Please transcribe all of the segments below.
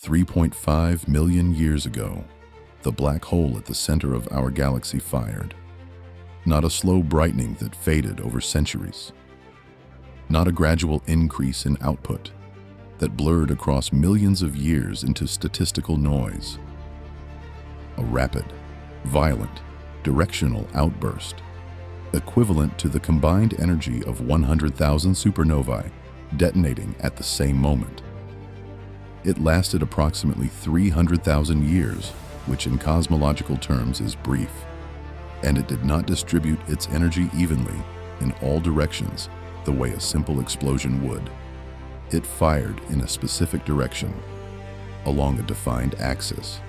3.5 million years ago, the black hole at the center of our galaxy fired. Not a slow brightening that faded over centuries. Not a gradual increase in output that blurred across millions of years into statistical noise. A rapid, violent, directional outburst, equivalent to the combined energy of 100,000 supernovae detonating at the same moment. It lasted approximately 300,000 years, which in cosmological terms is brief, and it did not distribute its energy evenly in all directions the way a simple explosion would. It fired in a specific direction, along a defined axis,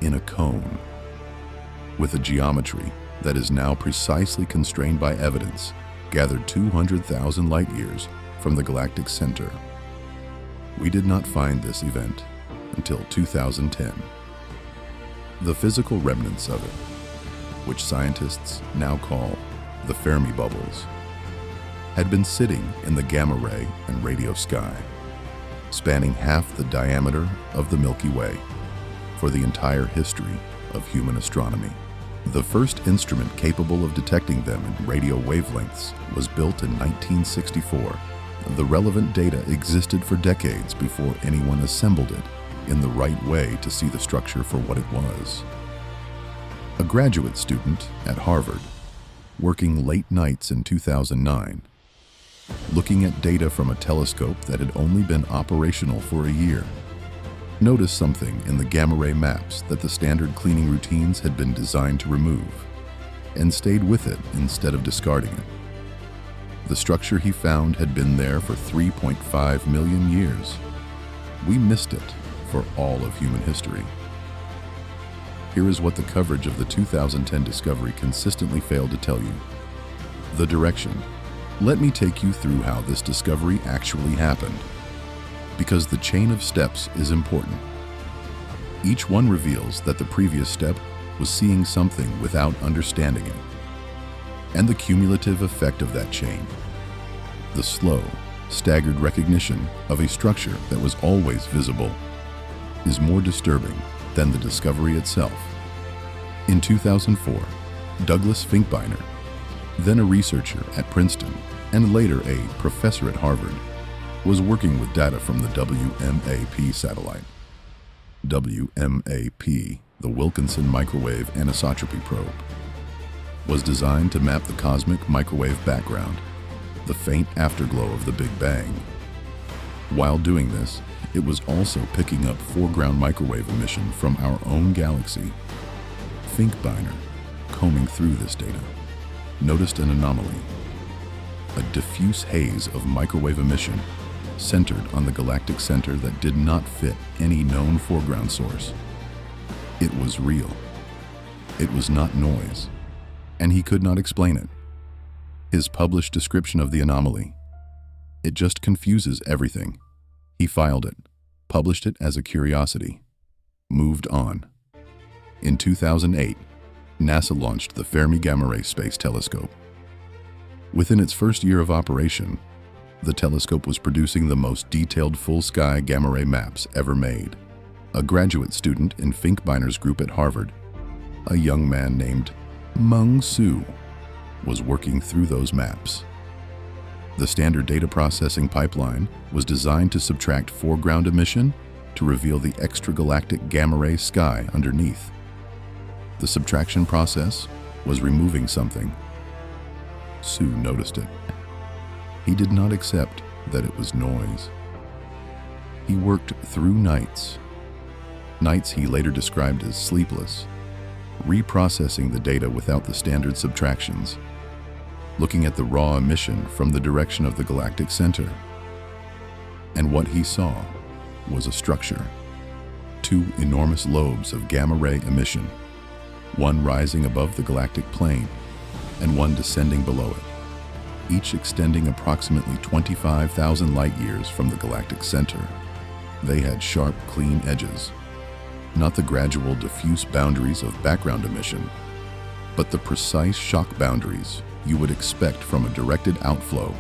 in a cone, with a geometry that is now precisely constrained by evidence gathered 200,000 light-years from the galactic center. We did not find this event until 2010. The physical remnants of it, which scientists now call the Fermi Bubbles, had been sitting in the gamma ray and radio sky, spanning half the diameter of the Milky Way for the entire history of human astronomy. The first instrument capable of detecting them in radio wavelengths was built in 1964. The relevant data existed for decades before anyone assembled it in the right way to see the structure for what it was. A graduate student at Harvard, working late nights in 2009, looking at data from a telescope that had only been operational for a year, noticed something in the gamma ray maps that the standard cleaning routines had been designed to remove, and stayed with it instead of discarding it. The structure he found had been there for 3.5 million years. We missed it for all of human history. Here is what the coverage of the 2010 discovery consistently failed to tell you. The direction. Let me take you through how this discovery actually happened, because the chain of steps is important. Each one reveals that the previous step was seeing something without understanding it, and the cumulative effect of that chain. The slow, staggered recognition of a structure that was always visible is more disturbing than the discovery itself. In 2004, Douglas Finkbeiner, then a researcher at Princeton and later a professor at Harvard, was working with data from the WMAP satellite. WMAP, the Wilkinson Microwave Anisotropy Probe, was designed to map the cosmic microwave background, the faint afterglow of the Big Bang. While doing this, it was also picking up foreground microwave emission from our own galaxy. Finkbeiner, combing through this data, noticed an anomaly, a diffuse haze of microwave emission centered on the galactic center that did not fit any known foreground source. It was real. It was not noise, and he could not explain it. His published description of the anomaly, it just confuses everything. He filed it, published it as a curiosity, moved on. In 2008, NASA launched the Fermi Gamma Ray Space Telescope. Within its first year of operation, the telescope was producing the most detailed full-sky gamma ray maps ever made. A graduate student in Finkbeiner's group at Harvard, a young man named Meng Su, was working through those maps. The standard data processing pipeline was designed to subtract foreground emission to reveal the extragalactic gamma ray sky underneath. The subtraction process was removing something. Su noticed it. He did not accept that it was noise. He worked through nights he later described as sleepless, reprocessing the data without the standard subtractions, looking at the raw emission from the direction of the galactic center. And what he saw was a structure, two enormous lobes of gamma ray emission, one rising above the galactic plane and one descending below it, each extending approximately 25,000 light-years from the galactic center. They had sharp, clean edges, not the gradual, diffuse boundaries of background emission, but the precise shock boundaries you would expect from a directed outflow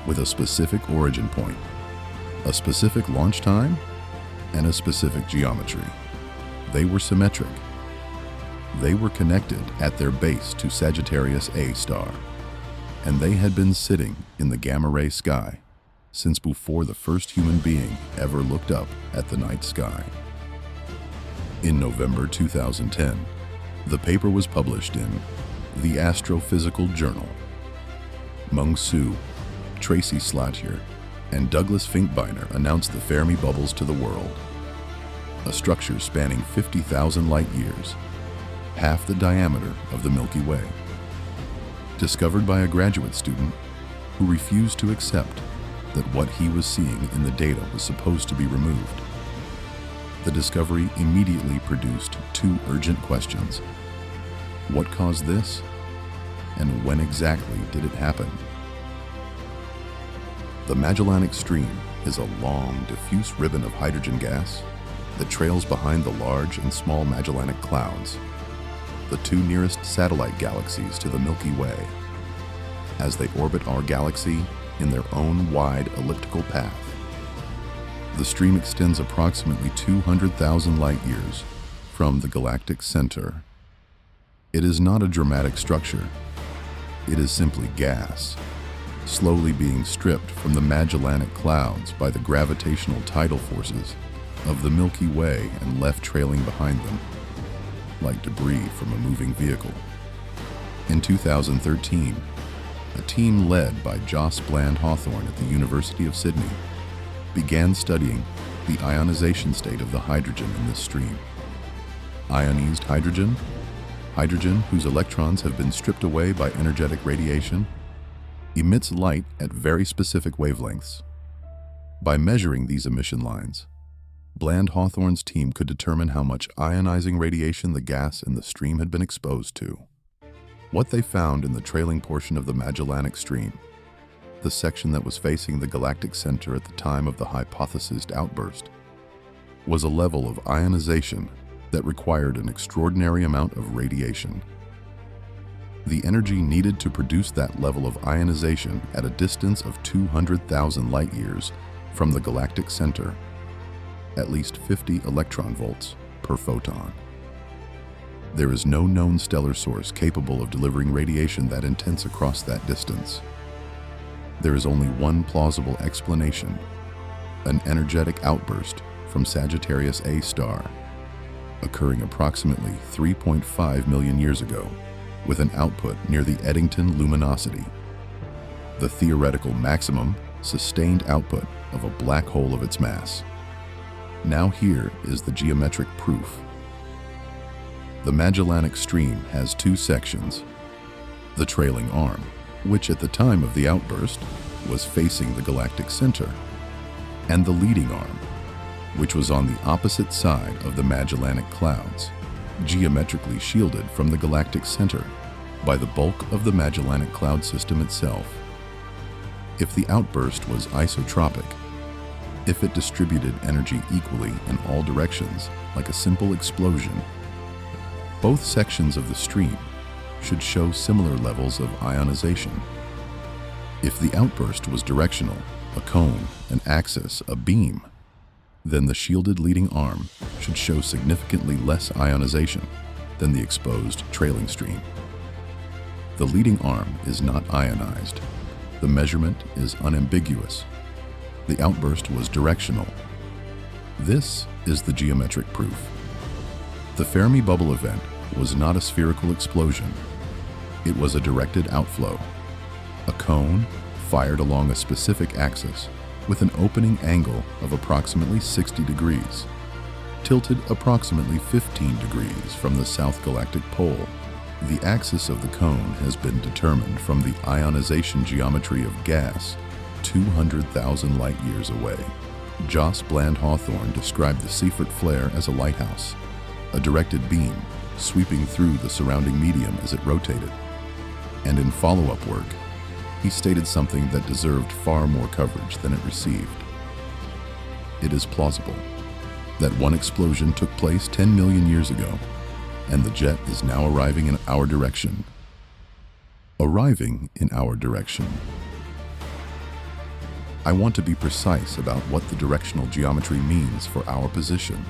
with a specific origin point. A specific launch time? and a specific geometry. They were symmetric. They were connected at their base to Sagittarius A star, and they had been sitting in the gamma-ray sky since before the first human being ever looked up at the night sky. In November 2010, the paper was published in the Astrophysical Journal. Meng Su, Tracy Slatier, and Douglas Finkbeiner announced the Fermi Bubbles to the world, a structure spanning 50,000 light-years, half the diameter of the Milky Way. Discovered by a graduate student who refused to accept that what he was seeing in the data was supposed to be removed. The discovery immediately produced two urgent questions. What caused this? And when exactly did it happen? The Magellanic Stream is a long, diffuse ribbon of hydrogen gas that trails behind the large and small Magellanic Clouds, the two nearest satellite galaxies to the Milky Way, as they orbit our galaxy in their own wide elliptical path. The stream extends approximately 200,000 light-years from the galactic center. It is not a dramatic structure. It is simply gas, slowly being stripped from the Magellanic Clouds by the gravitational tidal forces of the Milky Way and left trailing behind them, like debris from a moving vehicle. In 2013, a team led by Joss Bland-Hawthorn at the University of Sydney began studying the ionization state of the hydrogen in this stream. Ionized hydrogen, hydrogen whose electrons have been stripped away by energetic radiation, emits light at very specific wavelengths. By measuring these emission lines, Bland-Hawthorn's team could determine how much ionizing radiation the gas in the stream had been exposed to. What they found in the trailing portion of the Magellanic Stream, the section that was facing the galactic center at the time of the hypothesized outburst, was a level of ionization that required an extraordinary amount of radiation. The energy needed to produce that level of ionization at a distance of 200,000 light-years from the galactic center, at least 50 electron volts per photon. There is no known stellar source capable of delivering radiation that intense across that distance. There is only one plausible explanation: an energetic outburst from Sagittarius A star, occurring approximately 3.5 million years ago, with an output near the Eddington luminosity, the theoretical maximum sustained output of a black hole of its mass. Now here is the geometric proof. The Magellanic Stream has two sections: the trailing arm, which at the time of the outburst was facing the galactic center, and the leading arm, which was on the opposite side of the Magellanic Clouds, geometrically shielded from the galactic center by the bulk of the Magellanic Cloud system itself. If the outburst was isotropic, if it distributed energy equally in all directions like a simple explosion, both sections of the stream should show similar levels of ionization. If the outburst was directional, a cone, an axis, a beam, then the shielded leading arm should show significantly less ionization than the exposed trailing stream. The leading arm is not ionized. The measurement is unambiguous. The outburst was directional. This is the geometric proof. The Fermi bubble event was not a spherical explosion. It was a directed outflow. A cone fired along a specific axis with an opening angle of approximately 60 degrees, tilted approximately 15 degrees from the south galactic pole. The axis of the cone has been determined from the ionization geometry of gas 200,000 light-years away. Joss Bland-Hawthorn described the Seifert flare as a lighthouse, a directed beam sweeping through the surrounding medium as it rotated. And in follow-up work, he stated something that deserved far more coverage than it received. It is plausible that one explosion took place 10 million years ago, and the jet is now arriving in our direction. I want to be precise about what the directional geometry means for our position,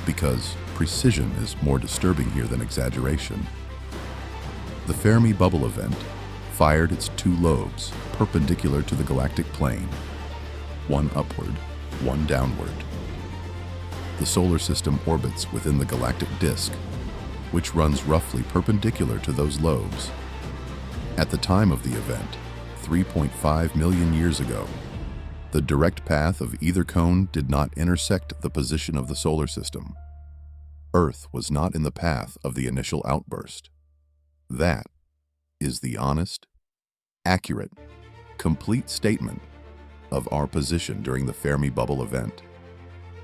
because precision is more disturbing here than exaggeration. The Fermi bubble event fired its two lobes perpendicular to the galactic plane, one upward, one downward. The solar system orbits within the galactic disk, which runs roughly perpendicular to those lobes. At the time of the event, 3.5 million years ago, the direct path of either cone did not intersect the position of the solar system. Earth was not in the path of the initial outburst. That is the honest, accurate, complete statement of our position during the Fermi bubble event.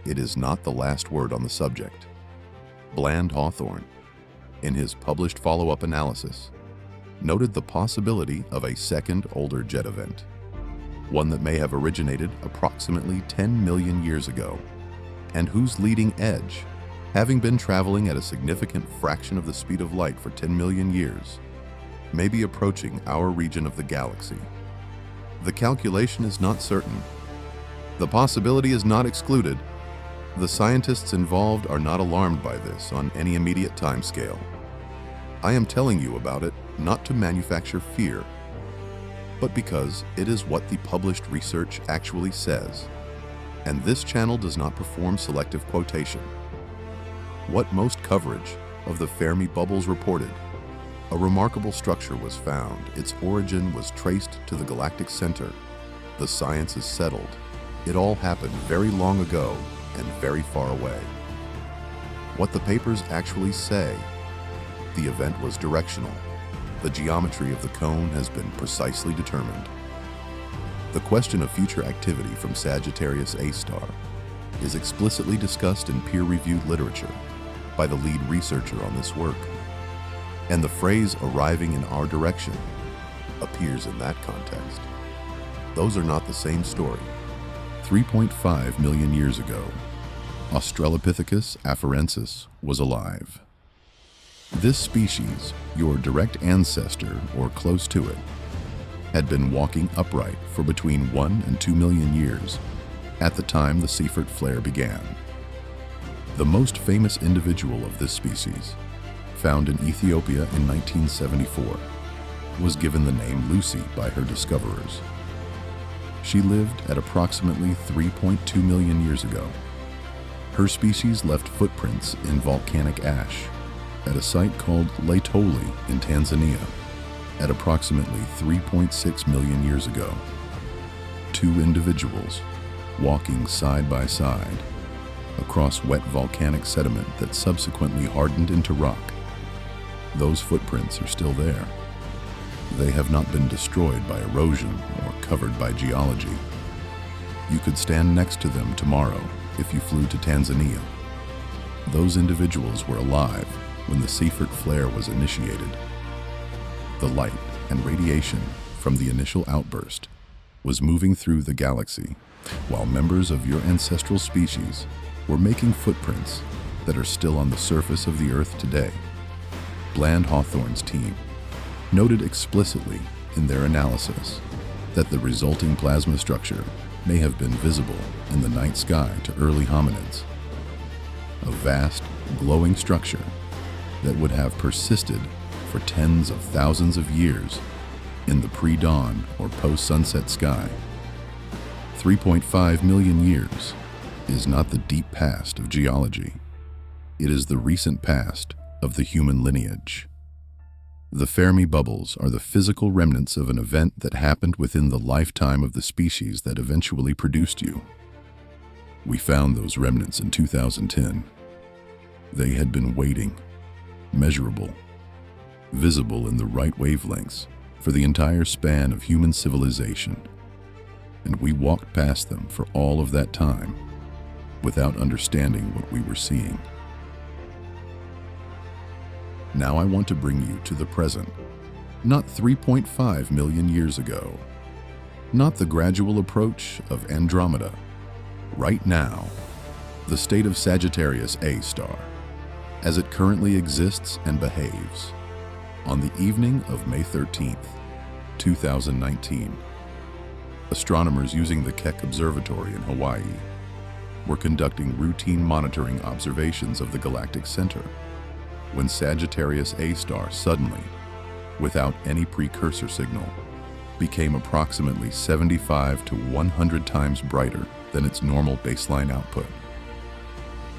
It is not the last word on the subject. Bland-Hawthorn, in his published follow-up analysis, noted the possibility of a second older jet event, one that may have originated approximately 10 million years ago, and whose leading edge, having been traveling at a significant fraction of the speed of light for 10 million years, may be approaching our region of the galaxy. The calculation is not certain. The possibility is not excluded. The scientists involved are not alarmed by this on any immediate timescale. I am telling you about it not to manufacture fear, but because it is what the published research actually says, and this channel does not perform selective quotation. What most coverage of the Fermi bubbles reported, a remarkable structure was found. Its origin was traced to the galactic center. The science is settled. It all happened very long ago and very far away. What the papers actually say, the event was directional. The geometry of the cone has been precisely determined. The question of future activity from Sagittarius A star is explicitly discussed in peer-reviewed literature by the lead researcher on this work, and the phrase "arriving in our direction" appears in that context. Those are not the same story. 3.5 million years ago, Australopithecus afarensis was alive. This species, your direct ancestor or close to it, had been walking upright for between 1 and 2 million years at the time the Seyfert flare began. The most famous individual of this species, found in Ethiopia in 1974, was given the name Lucy by her discoverers. She lived at approximately 3.2 million years ago. Her species left footprints in volcanic ash at a site called Laetoli in Tanzania at approximately 3.6 million years ago. Two individuals walking side by side across wet volcanic sediment that subsequently hardened into rock. Those footprints are still there. They have not been destroyed by erosion or covered by geology. You could stand next to them tomorrow if you flew to Tanzania. Those individuals were alive when the Seyfert flare was initiated. The light and radiation from the initial outburst was moving through the galaxy, while members of your ancestral species were making footprints that are still on the surface of the Earth today. Bland-Hawthorn's team noted explicitly in their analysis that the resulting plasma structure may have been visible in the night sky to early hominids. A vast, glowing structure that would have persisted for tens of thousands of years in the pre-dawn or post-sunset sky. 3.5 million years is not the deep past of geology. It is the recent past of the human lineage. The Fermi bubbles are the physical remnants of an event that happened within the lifetime of the species that eventually produced you. We found those remnants in 2010. They had been waiting, measurable, visible in the right wavelengths for the entire span of human civilization, and we walked past them for all of that time without understanding what we were seeing. Now I want to bring you to the present, not 3.5 million years ago, not the gradual approach of Andromeda. Right now, the state of Sagittarius A star, as it currently exists and behaves, on the evening of May 13th, 2019. Astronomers using the Keck Observatory in Hawaii were conducting routine monitoring observations of the galactic center when Sagittarius A star suddenly, without any precursor signal, became approximately 75 to 100 times brighter than its normal baseline output.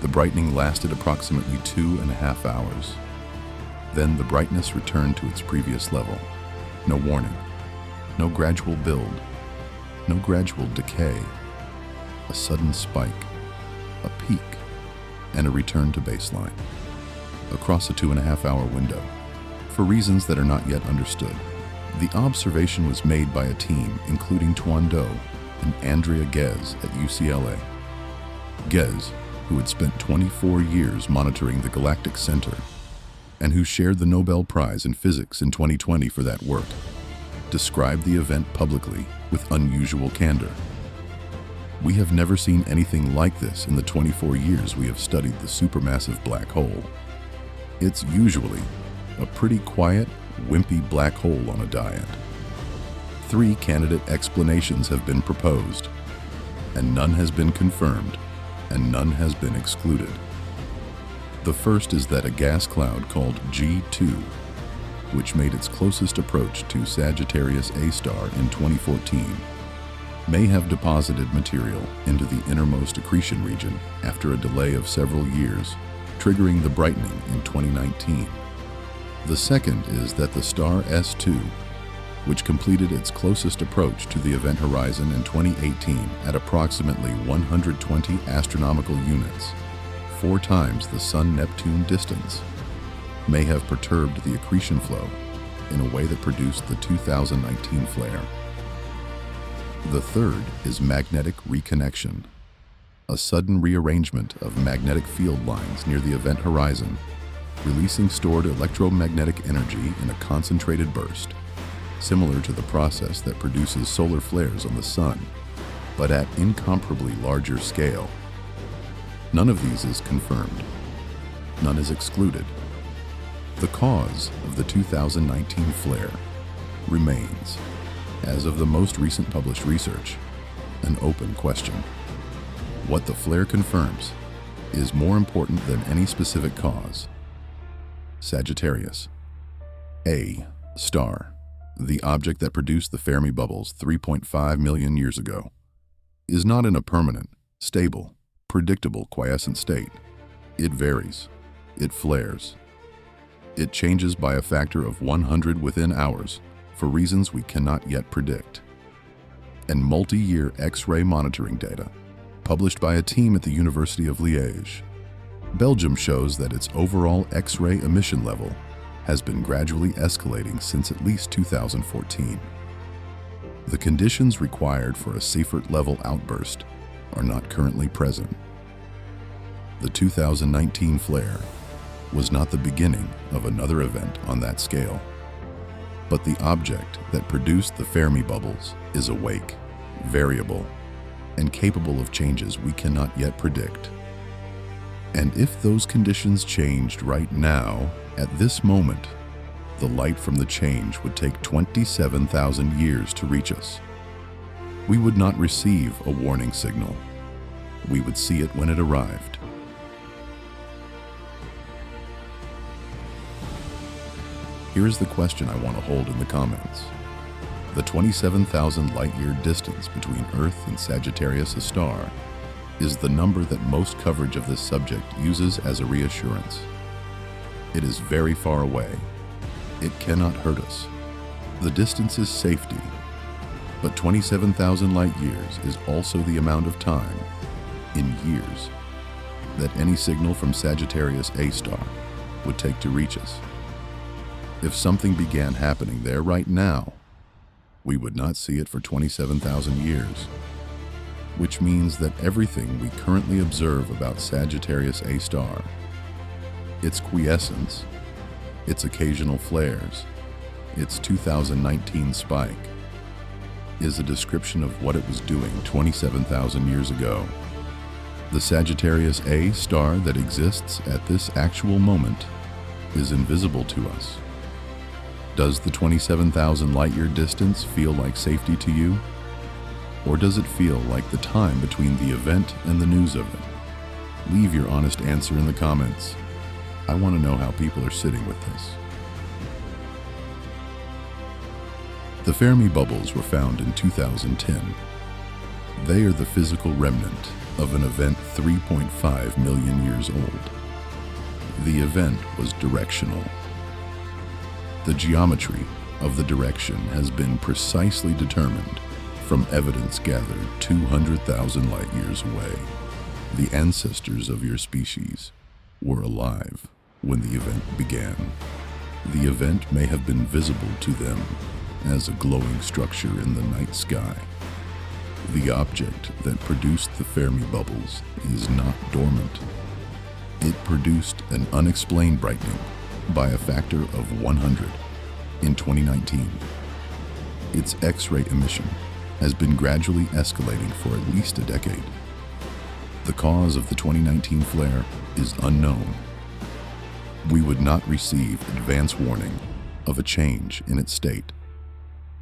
The brightening lasted approximately 2.5 hours. Then the brightness returned to its previous level. No warning, no gradual build, no gradual decay. A sudden spike, a peak, and a return to baseline. Across a 2.5-hour window, for reasons that are not yet understood. The observation was made by a team including Tuan Do and Andrea Ghez at UCLA. Ghez, who had spent 24 years monitoring the galactic center and who shared the Nobel Prize in Physics in 2020 for that work, described the event publicly with unusual candor. "We have never seen anything like this in the 24 years we have studied the supermassive black hole. It's usually a pretty quiet, wimpy black hole on a diet." 3 candidate explanations have been proposed, and none has been confirmed, and none has been excluded. The first is that a gas cloud called G2, which made its closest approach to Sagittarius A star in 2014, may have deposited material into the innermost accretion region after a delay of several years, triggering the brightening in 2019. The second is that the star S2, which completed its closest approach to the event horizon in 2018 at approximately 120 astronomical units, 4 times the Sun-Neptune distance, may have perturbed the accretion flow in a way that produced the 2019 flare. The third is magnetic reconnection, a sudden rearrangement of magnetic field lines near the event horizon, releasing stored electromagnetic energy in a concentrated burst, similar to the process that produces solar flares on the Sun, but at incomparably larger scale. None of these is confirmed. None is excluded. The cause of the 2019 flare remains, as of the most recent published research, an open question. What the flare confirms is more important than any specific cause. Sagittarius A star, the object that produced the Fermi Bubbles 3.5 million years ago, is not in a permanent, stable, predictable quiescent state. It varies. It flares. It changes by a factor of 100 within hours for reasons we cannot yet predict. And multi-year X-ray monitoring data, published by a team at the University of Liège, Belgium, shows that its overall X-ray emission level has been gradually escalating since at least 2014. The conditions required for a Seyfert-level outburst are not currently present. The 2019 flare was not the beginning of another event on that scale, but the object that produced the Fermi Bubbles is awake, variable, and capable of changes we cannot yet predict. And if those conditions changed right now, at this moment, the light from the change would take 27,000 years to reach us. We would not receive a warning signal. We would see it when it arrived. Here's the question I want to hold in the comments. The 27,000 light-year distance between Earth and Sagittarius A star is the number that most coverage of this subject uses as a reassurance. It is very far away. It cannot hurt us. The distance is safety, but 27,000 light years is also the amount of time, in years, that any signal from Sagittarius A star would take to reach us. If something began happening there right now, we would not see it for 27,000 years, which means that everything we currently observe about Sagittarius A star, its quiescence, its occasional flares, its 2019 spike, is a description of what it was doing 27,000 years ago. The Sagittarius A star that exists at this actual moment is invisible to us. Does the 27,000 light-year distance feel like safety to you? Or does it feel like the time between the event and the news of it? Leave your honest answer in the comments. I want to know how people are sitting with this. The Fermi Bubbles were found in 2010. They are the physical remnant of an event 3.5 million years old. The event was directional. The geometry of the direction has been precisely determined from evidence gathered 200,000 light years away. The ancestors of your species were alive when the event began. The event may have been visible to them as a glowing structure in the night sky. The object that produced the Fermi Bubbles is not dormant. It produced an unexplained brightening by a factor of 100 in 2019. Its X-ray emission has been gradually escalating for at least a decade. The cause of the 2019 flare is unknown. We would not receive advance warning of a change in its state.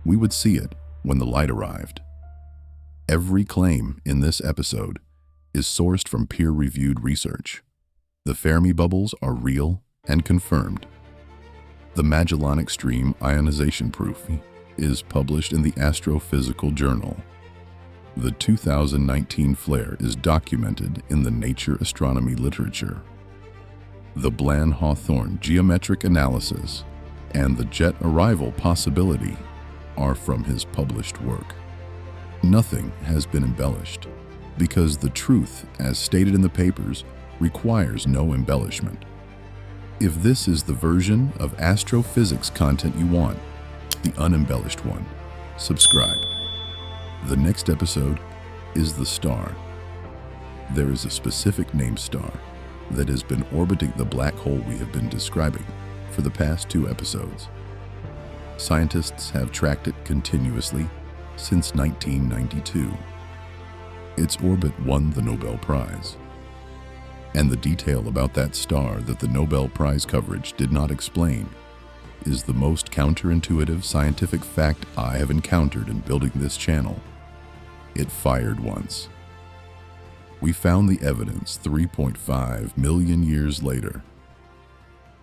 We would see it when the light arrived. Every claim in this episode is sourced from peer-reviewed research. The Fermi Bubbles are real and confirmed. The Magellanic stream ionization proof is published in the Astrophysical journal. The 2019 flare is documented in the Nature astronomy literature. The Bland-Hawthorn geometric analysis and the jet arrival possibility are from his published work. Nothing has been embellished because the truth, as stated in the papers, requires no embellishment. If this is the version of astrophysics content you want, the unembellished one, subscribe. The next episode is the star. There is a specific named star that has been orbiting the black hole we have been describing for the past 2 episodes. Scientists have tracked it continuously since 1992. Its orbit won the Nobel Prize. And the detail about that star that the Nobel Prize coverage did not explain is the most counterintuitive scientific fact I have encountered in building this channel. It fired once. We found the evidence 3.5 million years later.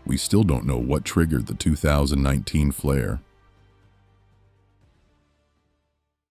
We still don't know what triggered the 2019 flare,